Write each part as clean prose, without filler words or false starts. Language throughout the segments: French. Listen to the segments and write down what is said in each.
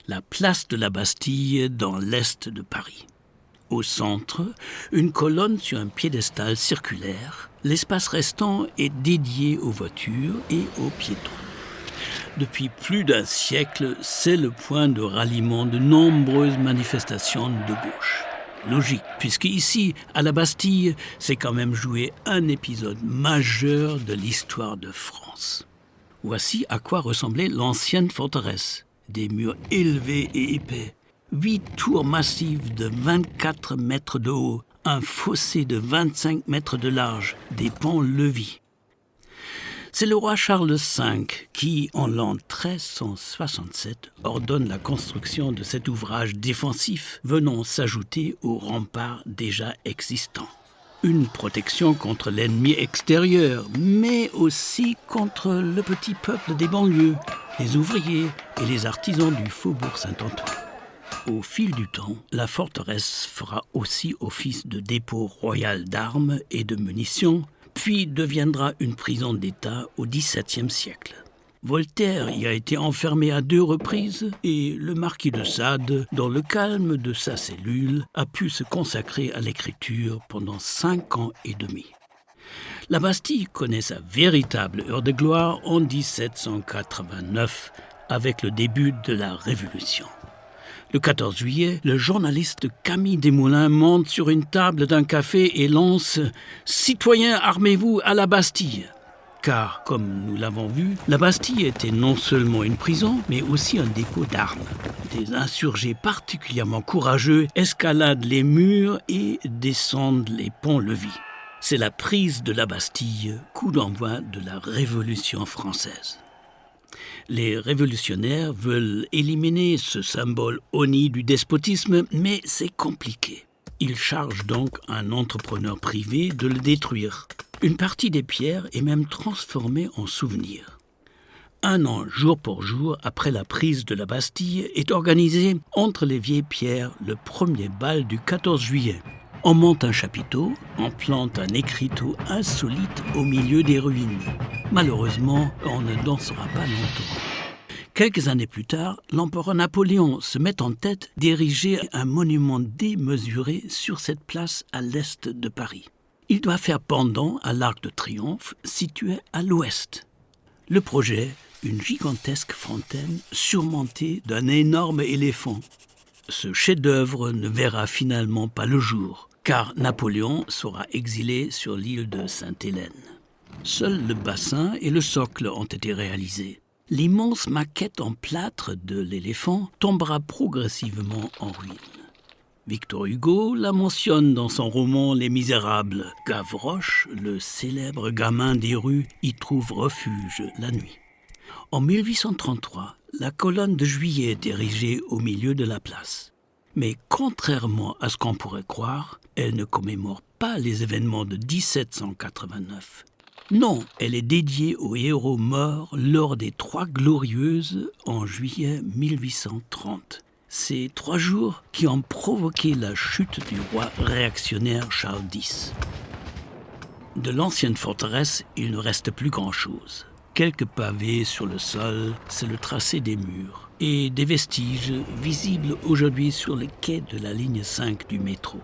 la place de la Bastille dans l'est de Paris. Au centre, une colonne sur un piédestal circulaire. L'espace restant est dédié aux voitures et aux piétons. Depuis plus d'un siècle, c'est le point de ralliement de nombreuses manifestations de gauche. Logique, puisque ici, à la Bastille, c'est quand même joué un épisode majeur de l'histoire de France. Voici à quoi ressemblait l'ancienne forteresse. Des murs élevés et épais, 8 tours massives de 24 mètres de haut, un fossé de 25 mètres de large, des ponts-levis. C'est le roi Charles V qui, en l'an 1367, ordonne la construction de cet ouvrage défensif venant s'ajouter aux remparts déjà existants. Une protection contre l'ennemi extérieur, mais aussi contre le petit peuple des banlieues, les ouvriers et les artisans du faubourg Saint-Antoine. Au fil du temps, la forteresse fera aussi office de dépôt royal d'armes et de munitions, puis deviendra une prison d'État au XVIIe siècle. Voltaire y a été enfermé à 2 reprises et le marquis de Sade, dans le calme de sa cellule, a pu se consacrer à l'écriture pendant 5 ans et demi. La Bastille connaît sa véritable heure de gloire en 1789, avec le début de la Révolution. Le 14 juillet, le journaliste Camille Desmoulins monte sur une table d'un café et lance « Citoyens, armez-vous à la Bastille !» Car, comme nous l'avons vu, la Bastille était non seulement une prison, mais aussi un dépôt d'armes. Des insurgés particulièrement courageux escaladent les murs et descendent les ponts-levis. C'est la prise de la Bastille, coup d'envoi de la Révolution française. Les révolutionnaires veulent éliminer ce symbole honni du despotisme, mais c'est compliqué. Ils chargent donc un entrepreneur privé de le détruire. Une partie des pierres est même transformée en souvenir. 1 an, jour pour jour, après la prise de la Bastille, est organisé entre les vieilles pierres le premier bal du 14 juillet. On monte un chapiteau, on plante un écriteau insolite au milieu des ruines. Malheureusement, on ne dansera pas longtemps. Quelques années plus tard, l'empereur Napoléon se met en tête d'ériger un monument démesuré sur cette place à l'est de Paris. Il doit faire pendant à l'Arc de Triomphe, situé à l'ouest. Le projet, une gigantesque fontaine surmontée d'un énorme éléphant. Ce chef-d'œuvre ne verra finalement pas le jour, car Napoléon sera exilé sur l'île de Sainte-Hélène. Seuls le bassin et le socle ont été réalisés. L'immense maquette en plâtre de l'éléphant tombera progressivement en ruine. Victor Hugo la mentionne dans son roman Les Misérables. Gavroche, le célèbre gamin des rues, y trouve refuge la nuit. En 1833, la colonne de Juillet est érigée au milieu de la place. Mais contrairement à ce qu'on pourrait croire, elle ne commémore pas les événements de 1789. Non, elle est dédiée aux héros morts lors des 3 Glorieuses en juillet 1830. Ces 3 jours qui ont provoqué la chute du roi réactionnaire Charles X. De l'ancienne forteresse, il ne reste plus grand-chose. Quelques pavés sur le sol, c'est le tracé des murs, et des vestiges visibles aujourd'hui sur les quais de la ligne 5 du métro.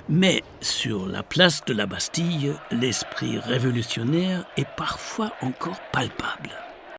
Mais sur la place de la Bastille, l'esprit révolutionnaire est parfois encore palpable.